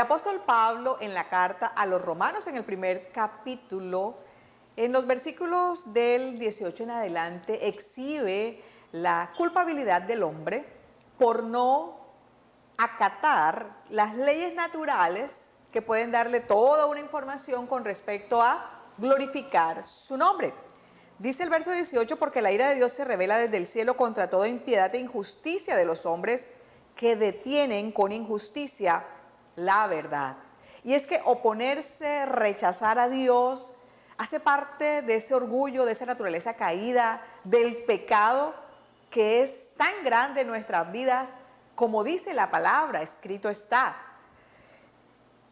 apóstol Pablo en la carta a los romanos en el primer capítulo, en los versículos del 18 en adelante, exhibe la culpabilidad del hombre por no acatar las leyes naturales que pueden darle toda una información con respecto a glorificar su nombre. Dice el verso 18, porque la ira de Dios se revela desde el cielo contra toda impiedad e injusticia de los hombres que detienen con injusticia la verdad. Y es que oponerse, rechazar a Dios, hace parte de ese orgullo, de esa naturaleza caída, del pecado que es tan grande en nuestras vidas, como dice la palabra, escrito está.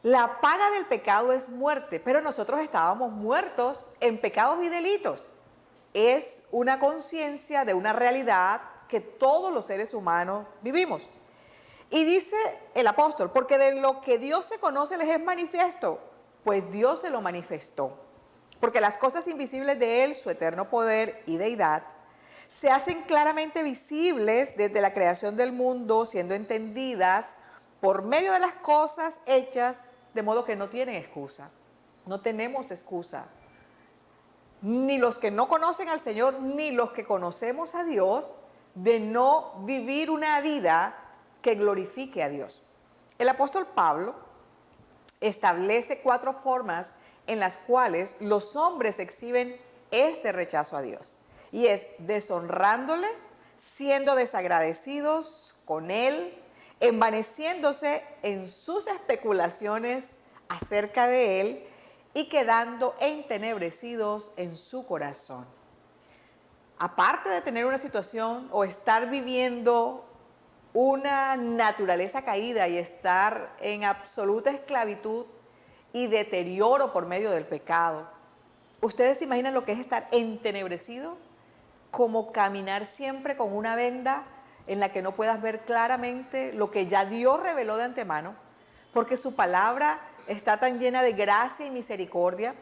La paga del pecado es muerte, pero nosotros estábamos muertos en pecados y delitos. Es una conciencia de una realidad que todos los seres humanos vivimos. Y dice el apóstol, porque de lo que Dios se conoce les es manifiesto, pues Dios se lo manifestó. Porque las cosas invisibles de Él, su eterno poder y deidad, se hacen claramente visibles desde la creación del mundo, siendo entendidas por medio de las cosas hechas, de modo que no tienen excusa. No tenemos excusa. Ni los que no conocen al Señor, ni los que conocemos a Dios, de no vivir una vida que glorifique a Dios. El apóstol Pablo establece 4 formas en las cuales los hombres exhiben este rechazo a Dios. Y es deshonrándole, siendo desagradecidos con Él, envaneciéndose en sus especulaciones acerca de Él y quedando entenebrecidos en su corazón. Aparte de tener una situación o estar viviendo una naturaleza caída y estar en absoluta esclavitud y deterioro por medio del pecado, ¿ustedes se imaginan lo que es estar entenebrecido? Como caminar siempre con una venda en la que no puedas ver claramente lo que ya Dios reveló de antemano, porque su palabra está tan llena de gracia y misericordia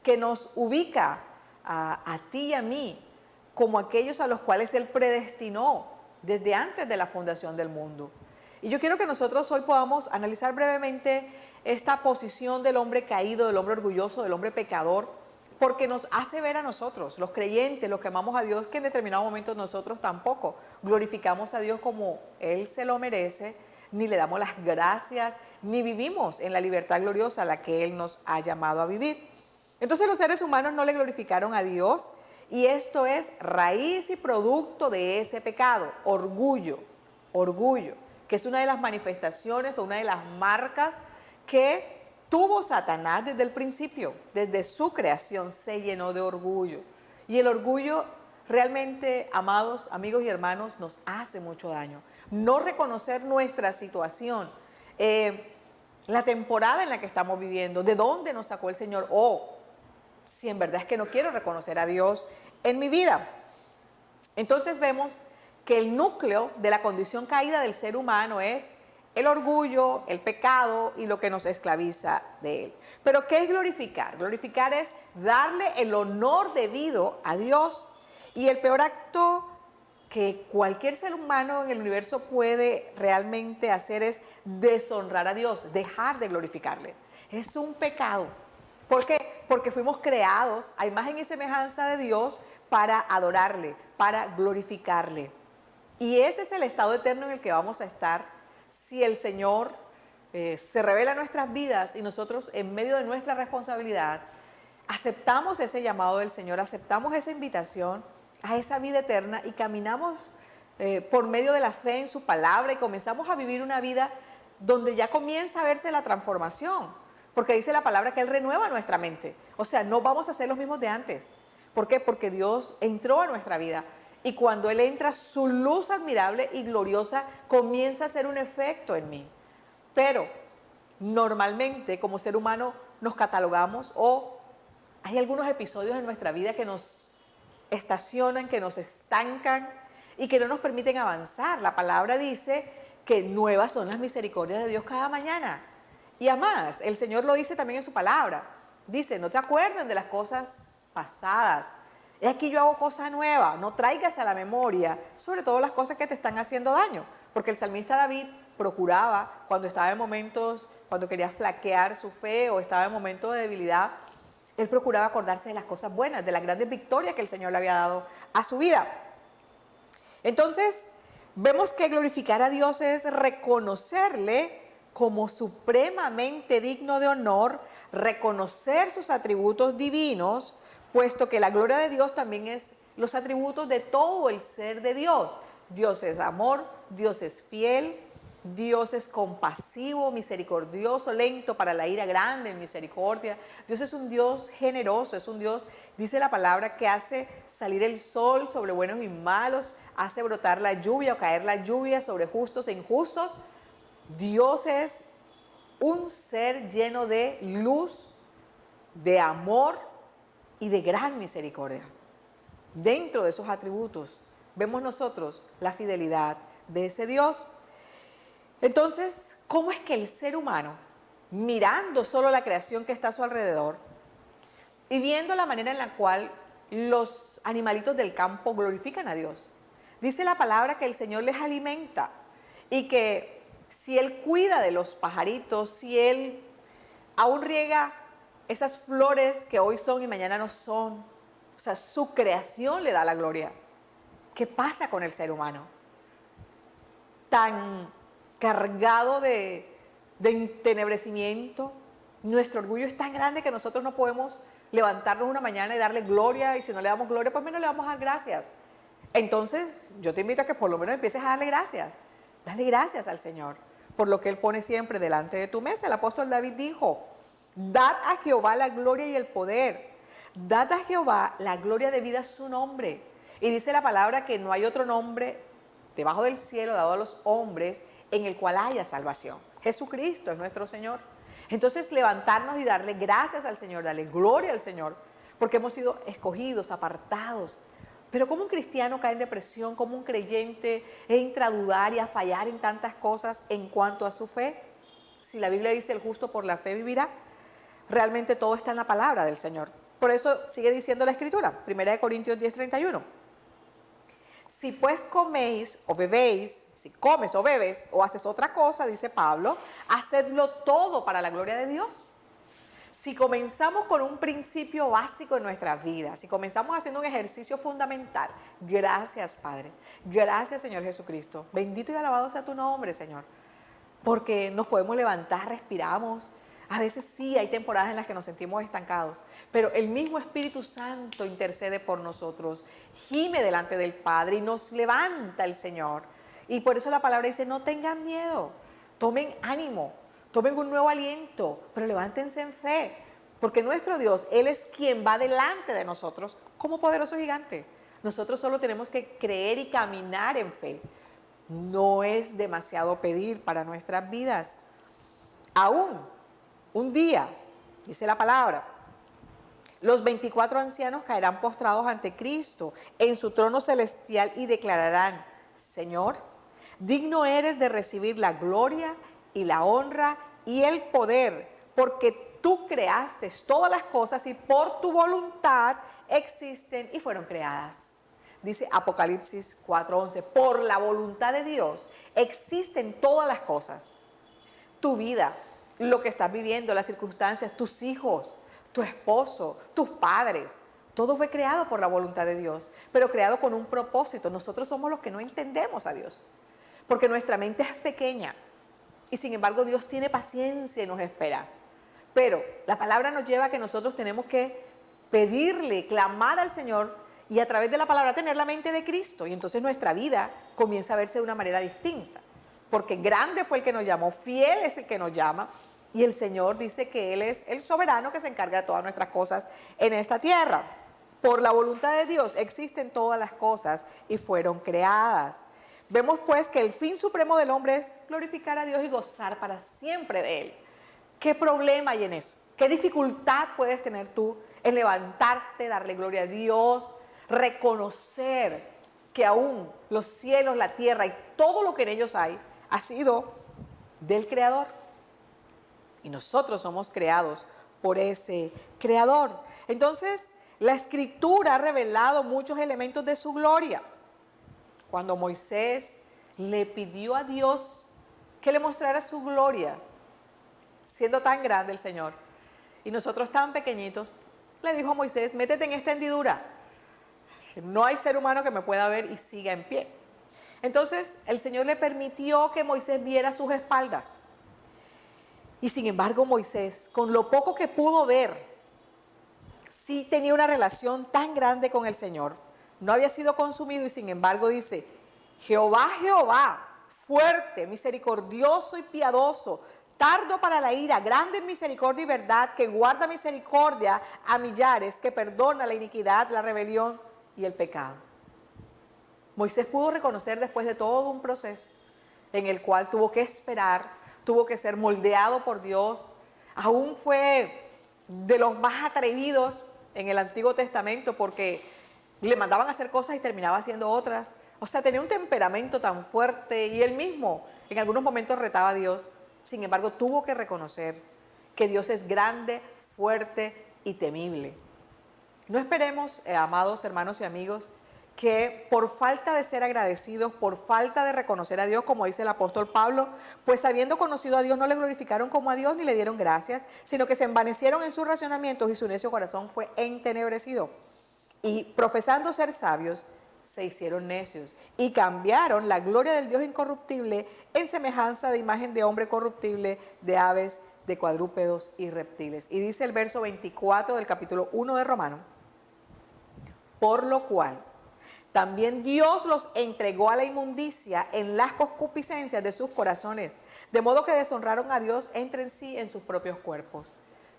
que nos ubica a ti y a mí como aquellos a los cuales Él predestinó desde antes de la fundación del mundo. Y yo quiero que nosotros hoy podamos analizar brevemente esta posición del hombre caído, del hombre orgulloso, del hombre pecador, porque nos hace ver a nosotros, los creyentes, los que amamos a Dios, que en determinados momentos nosotros tampoco glorificamos a Dios como Él se lo merece, ni le damos las gracias, ni vivimos en la libertad gloriosa a la que Él nos ha llamado a vivir. Entonces los seres humanos no le glorificaron a Dios, y esto es raíz y producto de ese pecado, orgullo, que es una de las manifestaciones o una de las marcas que tuvo Satanás desde el principio, desde su creación, se llenó de orgullo. Y el orgullo realmente, amados, amigos y hermanos, nos hace mucho daño. No reconocer nuestra situación, la temporada en la que estamos viviendo, de dónde nos sacó el Señor, si en verdad es que no quiero reconocer a Dios en mi vida. Entonces vemos que el núcleo de la condición caída del ser humano es el orgullo, el pecado y lo que nos esclaviza de él. Pero ¿qué es glorificar? Glorificar es darle el honor debido a Dios. Y el peor acto que cualquier ser humano en el universo puede realmente hacer es deshonrar a Dios, dejar de glorificarle. Es un pecado. ¿Por qué? Porque fuimos creados a imagen y semejanza de Dios para adorarle, para glorificarle. Y ese es el estado eterno en el que vamos a estar si el Señor se revela en nuestras vidas y nosotros en medio de nuestra responsabilidad aceptamos ese llamado del Señor, aceptamos esa invitación a esa vida eterna y caminamos por medio de la fe en su palabra y comenzamos a vivir una vida donde ya comienza a verse la transformación. Porque dice la palabra que Él renueva nuestra mente. O sea, no vamos a ser los mismos de antes. ¿Por qué? Porque Dios entró a nuestra vida. Y cuando Él entra, su luz admirable y gloriosa comienza a hacer un efecto en mí. Pero normalmente como ser humano nos catalogamos o hay algunos episodios en nuestra vida que nos estacionan, que nos estancan y que no nos permiten avanzar. La palabra dice que nuevas son las misericordias de Dios cada mañana. Y además, el Señor lo dice también en su palabra. Dice, no te acuerden de las cosas pasadas. Es aquí yo hago cosas nuevas. No traigas a la memoria, sobre todo las cosas que te están haciendo daño. Porque el salmista David procuraba, cuando estaba en momentos, cuando quería flaquear su fe o estaba en momentos de debilidad, él procuraba acordarse de las cosas buenas, de las grandes victorias que el Señor le había dado a su vida. Entonces, vemos que glorificar a Dios es reconocerle como supremamente digno de honor, reconocer sus atributos divinos, puesto que la gloria de Dios también es los atributos de todo el ser de Dios. Dios es amor, Dios es fiel, Dios es compasivo, misericordioso, lento para la ira, grande en misericordia. Dios es un Dios generoso, es un Dios, dice la palabra, que hace salir el sol sobre buenos y malos, hace brotar la lluvia o caer la lluvia sobre justos e injustos. Dios es un ser lleno de luz, de amor y de gran misericordia. Dentro de esos atributos vemos nosotros la fidelidad de ese Dios. Entonces, ¿cómo es que el ser humano, mirando solo la creación que está a su alrededor y viendo la manera en la cual los animalitos del campo glorifican a Dios? Dice la palabra que el Señor les alimenta y que si Él cuida de los pajaritos, si Él aún riega esas flores que hoy son y mañana no son, o sea, su creación le da la gloria. ¿Qué pasa con el ser humano? Tan cargado de entenebrecimiento, nuestro orgullo es tan grande que nosotros no podemos levantarnos una mañana y darle gloria, y si no le damos gloria, pues menos le vamos a dar gracias. Entonces, yo te invito a que por lo menos empieces a darle gracias. Dale gracias al Señor por lo que Él pone siempre delante de tu mesa. El apóstol David dijo: dad a Jehová la gloria y el poder. Dad a Jehová la gloria debida a su nombre. Y dice la palabra que no hay otro nombre debajo del cielo dado a los hombres en el cual haya salvación. Jesucristo es nuestro Señor. Entonces, levantarnos y darle gracias al Señor, darle gloria al Señor, porque hemos sido escogidos, apartados. Pero ¿cómo un cristiano cae en depresión? ¿Cómo un creyente entra a dudar y a fallar en tantas cosas en cuanto a su fe? Si la Biblia dice: el justo por la fe vivirá, realmente todo está en la palabra del Señor. Por eso sigue diciendo la Escritura, 1 Corintios 10:31. Si pues coméis o bebéis, si comes o bebes o haces otra cosa, dice Pablo, hacedlo todo para la gloria de Dios. Si comenzamos con un principio básico en nuestras vidas, si comenzamos haciendo un ejercicio fundamental, gracias Padre, gracias Señor Jesucristo, bendito y alabado sea tu nombre, Señor, porque nos podemos levantar, respiramos. A veces sí hay temporadas en las que nos sentimos estancados, pero el mismo Espíritu Santo intercede por nosotros, gime delante del Padre y nos levanta el Señor. Y por eso la palabra dice: no tengan miedo, tomen ánimo, tomen un nuevo aliento, pero levántense en fe, porque nuestro Dios, Él es quien va delante de nosotros como poderoso gigante. Nosotros solo tenemos que creer y caminar en fe. No es demasiado pedir para nuestras vidas. Aún un día, dice la palabra, los 24 ancianos caerán postrados ante Cristo en su trono celestial y declararán: Señor, digno eres de recibir la gloria y la honra y el poder, porque tú creaste todas las cosas y por tu voluntad existen y fueron creadas. Dice Apocalipsis 4:11, por la voluntad de Dios existen todas las cosas. Tu vida, lo que estás viviendo, las circunstancias, tus hijos, tu esposo, tus padres, todo fue creado por la voluntad de Dios, pero creado con un propósito. Nosotros somos los que no entendemos a Dios, porque nuestra mente es pequeña y sin embargo Dios tiene paciencia y nos espera. Pero la palabra nos lleva a que nosotros tenemos que pedirle, clamar al Señor y a través de la palabra tener la mente de Cristo, y entonces nuestra vida comienza a verse de una manera distinta, porque grande fue el que nos llamó, fiel es el que nos llama, y el Señor dice que Él es el soberano que se encarga de todas nuestras cosas en esta tierra. Por la voluntad de Dios existen todas las cosas y fueron creadas. Vemos pues que el fin supremo del hombre es glorificar a Dios y gozar para siempre de Él. ¿Qué problema hay en eso? ¿Qué dificultad puedes tener tú en levantarte, darle gloria a Dios, reconocer que aún los cielos, la tierra y todo lo que en ellos hay ha sido del Creador? Y nosotros somos creados por ese Creador. Entonces, la Escritura ha revelado muchos elementos de su gloria. Cuando Moisés le pidió a Dios que le mostrara su gloria, siendo tan grande el Señor. Y nosotros tan pequeñitos, le dijo a Moisés, métete en esta hendidura. No hay ser humano que me pueda ver y siga en pie. Entonces el Señor le permitió que Moisés viera sus espaldas. Y sin embargo Moisés, con lo poco que pudo ver, sí tenía una relación tan grande con el Señor. No había sido consumido y sin embargo dice, Jehová, Jehová, fuerte, misericordioso y piadoso, tardo para la ira, grande en misericordia y verdad, que guarda misericordia a millares, que perdona la iniquidad, la rebelión y el pecado. Moisés pudo reconocer después de todo un proceso en el cual tuvo que esperar, tuvo que ser moldeado por Dios, aún fue de los más atrevidos en el Antiguo Testamento porque le mandaban a hacer cosas y terminaba haciendo otras. O sea, tenía un temperamento tan fuerte y él mismo en algunos momentos retaba a Dios. Sin embargo, tuvo que reconocer que Dios es grande, fuerte y temible. No esperemos, amados hermanos y amigos, que por falta de ser agradecidos, por falta de reconocer a Dios, como dice el apóstol Pablo, pues habiendo conocido a Dios no le glorificaron como a Dios ni le dieron gracias, sino que se envanecieron en sus razonamientos y su necio corazón fue entenebrecido. Y profesando ser sabios, se hicieron necios y cambiaron la gloria del Dios incorruptible en semejanza de imagen de hombre corruptible, de aves, de cuadrúpedos y reptiles. Y dice el verso 24 del capítulo 1 de Romanos, por lo cual también Dios los entregó a la inmundicia en las concupiscencias de sus corazones, de modo que deshonraron a Dios entre sí en sus propios cuerpos.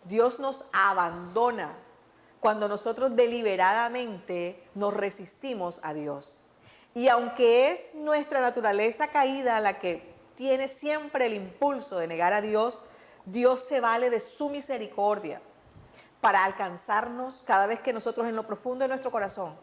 Dios nos abandona cuando nosotros deliberadamente nos resistimos a Dios. Y aunque es nuestra naturaleza caída la que tiene siempre el impulso de negar a Dios, Dios se vale de su misericordia para alcanzarnos cada vez que nosotros en lo profundo de nuestro corazón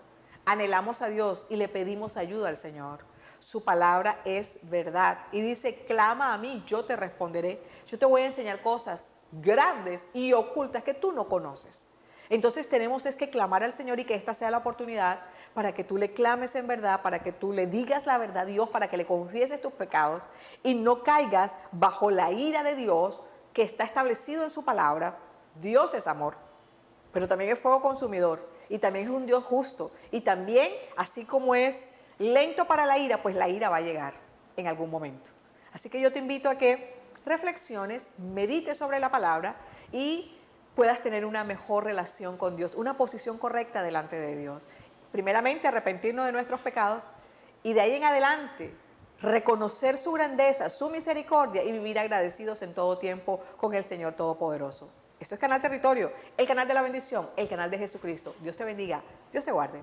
anhelamos a Dios y le pedimos ayuda al Señor. Su palabra es verdad y dice, clama a mí, yo te responderé. Yo te voy a enseñar cosas grandes y ocultas que tú no conoces. Entonces tenemos es que clamar al Señor y que esta sea la oportunidad para que tú le clames en verdad, para que tú le digas la verdad a Dios, para que le confieses tus pecados y no caigas bajo la ira de Dios que está establecido en su palabra. Dios es amor, pero también es fuego consumidor y también es un Dios justo y también, así como es lento para la ira, pues la ira va a llegar en algún momento. Así que yo te invito a que reflexiones, medites sobre la palabra y puedas tener una mejor relación con Dios, una posición correcta delante de Dios. Primeramente, arrepentirnos de nuestros pecados y de ahí en adelante reconocer su grandeza, su misericordia y vivir agradecidos en todo tiempo con el Señor Todopoderoso. Esto es Canal Territorio, el canal de la bendición, el canal de Jesucristo. Dios te bendiga, Dios te guarde.